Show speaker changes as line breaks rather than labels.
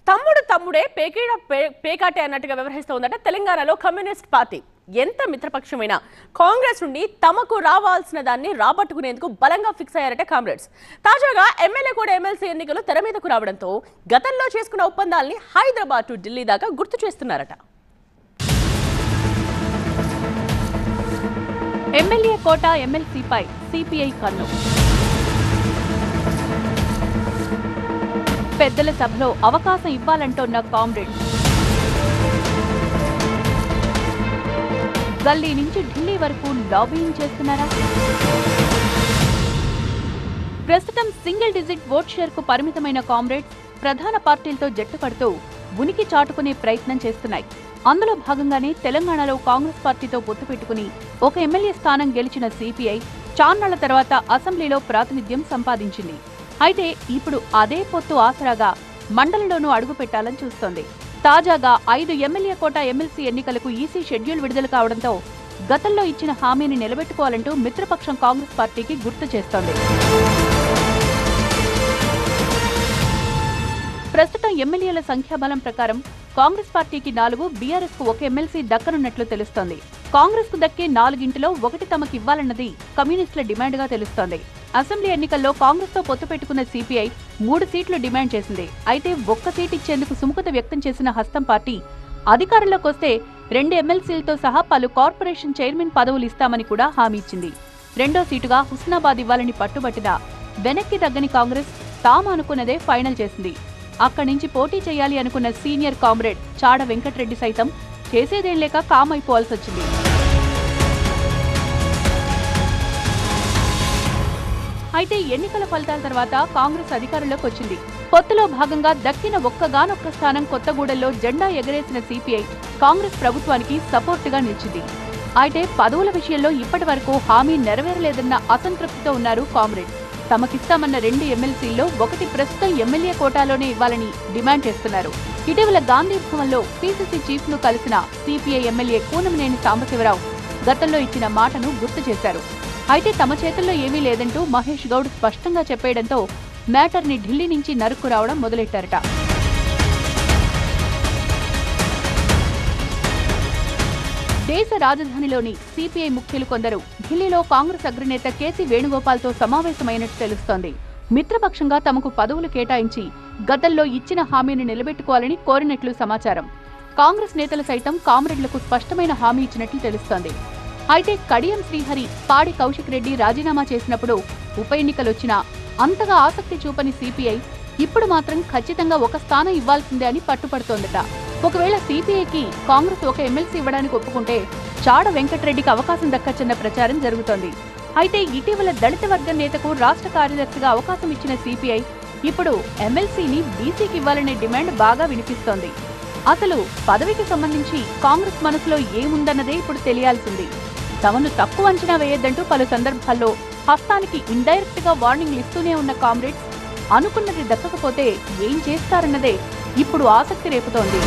తమ్ముడు తమ్ముడే పేకాటే అన్నట్టుగా వ్యవహరిస్తోందట తెలంగాణలో కమ్యూనిస్ట్ పార్టీ. ఎంత మిత్రపక్షమైనా కాంగ్రెస్ నుండి తమకు రావాల్సిన దాన్ని రాబట్టుకునేందుకు బలంగా ఫిక్స్ అయ్యారట కామ్రేడ్స్. తాజాగా ఎమ్మెల్యే కూడా ఎమ్మెల్సీ ఎన్నికలు తెర మీదకు రావడంతో గతంలో చేసుకున్న ఒప్పందాల్ని హైదరాబాద్ టు ఢిల్లీ దాకా గుర్తు చేస్తున్నారట.
ఎమ్మెల్యే కోట ఎమ్మెల్సీపై సిపిఐ కన్ను. పెద్దల సభలో అవకాశం ఇవ్వాలంటోన్న కామ్రేడ్స్. గల్లీ నుంచి ఢిల్లీ వరకు లాబింగ్ చేస్తున్నారా? ప్రస్తుతం సింగిల్ డిజిట్ ఓట్ షేర్ కు పరిమితమైన కామ్రేడ్స్ ప్రధాన పార్టీలతో జట్టు కడుతూ ఉనికి చాటుకునే ప్రయత్నం చేస్తున్నాయి. అందులో భాగంగానే తెలంగాణలో కాంగ్రెస్ పార్టీతో పొత్తు పెట్టుకుని ఒక ఎమ్మెల్యే స్థానం గెలిచిన సిపిఐ చాన్నాళ్ల తర్వాత అసెంబ్లీలో ప్రాతినిధ్యం సంపాదించింది. అయితే ఇప్పుడు అదే పొత్తు ఆసరాగా మండలిలోనూ అడుగు పెట్టాలని చూస్తోంది. తాజాగా 5 ఎమ్మెల్యే కోట ఎమ్మెల్సీ ఎన్నికలకు ఈసీ షెడ్యూల్ విడుదల కావడంతో గతంలో ఇచ్చిన హామీని నిలబెట్టుకోవాలంటూ మిత్రపక్షం కాంగ్రెస్ పార్టీకి గుర్తు చేస్తోంది. ప్రస్తుతం ఎమ్మెల్యేల సంఖ్యాబలం ప్రకారం కాంగ్రెస్ పార్టీకి 4, బీఆర్ఎస్ కు 1 ఎమ్మెల్సీ దక్కనున్నట్లు తెలుస్తోంది. కాంగ్రెస్ కు దక్కే 4గింటిలో 1 తమకు ఇవ్వాలన్నది కమ్యూనిస్టుల డిమాండ్ గా తెలుస్తోంది. అసెంబ్లీ ఎన్నికల్లో కాంగ్రెస్ తో పొత్తు పెట్టుకున్న సిపిఐ 3 సీట్లు డిమాండ్ చేసింది. అయితే 1 సీటు ఇచ్చేందుకు సుముఖత వ్యక్తం చేసిన హస్తం పార్టీ అధికారంలోకి వస్తే 2 ఎమ్మెల్సీలతో సహా పలు కార్పొరేషన్ చైర్మన్ పదవులు ఇస్తామని కూడా హామీ ఇచ్చింది. 2వ సీటుగా హుస్నాబాద్ ఇవ్వాలని పట్టుబట్టిన వెనక్కి తగ్గని కాంగ్రెస్ తాము అనుకున్నదే ఫైనల్ చేసింది. అక్కడి నుంచి పోటీ చేయాలి అనుకున్న సీనియర్ కామ్రేడ్ చాడ వెంకటరెడ్డి సైతం చేసేదేం లేక కామైపోవాల్సి వచ్చింది. అయితే ఎన్నికల ఫలితాల తర్వాత కాంగ్రెస్ అధికారంలోకి వచ్చింది. పొత్తులో భాగంగా దక్కిన ఒక్కగానొక్క స్థానం కొత్తగూడెంలో జెండా ఎగరేసిన సిపిఐ కాంగ్రెస్ ప్రభుత్వానికి సపోర్టుగా నిలిచింది. అయితే పదవుల విషయంలో ఇప్పటి వరకు హామీ నెరవేరలేదన్న అసంతృప్తితో ఉన్నారు కామ్రేడ్స్. తమకిస్తామన్న 2 ఎమ్మెల్సీల్లో 1 ప్రస్తుతం ఎమ్మెల్యే కోటాలోనే ఇవ్వాలని డిమాండ్ చేస్తున్నారు. ఇటీవల గాంధీ భవన్లో పీసీసీ చీఫ్ ను కలిసిన సిపిఐ ఎమ్మెల్యే కూనంనేని సాంబశివరావు గతంలో ఇచ్చిన మాటను గుర్తు చేశారు. అయితే తమ చేతుల్లో ఏమీ లేదంటూ మహేష్ గౌడ్ స్పష్టంగా చెప్పేయడంతో మ్యాటర్ ని ఢిల్లీ నుంచి నరుక్కు రావడం మొదలెట్టారట. దేశ రాజధానిలోని సిపిఐ ముఖ్యులు కొందరు ఢిల్లీలో కాంగ్రెస్ అగ్రనేత కేసీ వేణుగోపాల్తో సమావేశమైనట్టు తెలుస్తోంది. మిత్రపక్షంగా తమకు పదవులు కేటాయించి గతంలో ఇచ్చిన హామీని నిలబెట్టుకోవాలని కోరినట్లు సమాచారం. కాంగ్రెస్ నేతలు సైతం కామ్రేడ్లకు స్పష్టమైన హామీ ఇచ్చినట్లు తెలుస్తోంది. అయితే కడియం శ్రీహరి, పాడి కౌశిక్ రెడ్డి రాజీనామా చేసినప్పుడు ఉప ఎన్నికలొచ్చినా అంతగా ఆసక్తి చూపని సిపిఐ ఇప్పుడు మాత్రం ఖచ్చితంగా 1 స్థానం ఇవ్వాల్సిందే అని పట్టుపడుతోందట. ఒకవేళ సిపిఐకి కాంగ్రెస్ 1 ఎమ్మెల్సీ ఇవ్వడానికి ఒప్పుకుంటే చాడ వెంకటరెడ్డికి అవకాశం దక్కచ్చన్న ప్రచారం జరుగుతోంది. అయితే ఇటీవల దళిత వర్గం నేతకు రాష్ట్ర కార్యదర్శిగా అవకాశం ఇచ్చిన సిపిఐ ఇప్పుడు ఎమ్మెల్సీని బీసీకి ఇవ్వాలనే డిమాండ్ బాగా వినిపిస్తోంది. అసలు పదవికి సంబంధించి కాంగ్రెస్ మనసులో ఏముందన్నదే ఇప్పుడు తెలియాల్సింది. తమను తక్కువ అంచనా వేయొద్దంటూ పలు సందర్భాల్లో హస్తానికి ఇండైరెక్ట్ గా వార్నింగ్లు ఇస్తూనే ఉన్న కామ్రేడ్స్ అనుకున్నది దక్కకపోతే ఏం చేస్తారన్నదే ఇప్పుడు ఆసక్తి రేపుతోంది.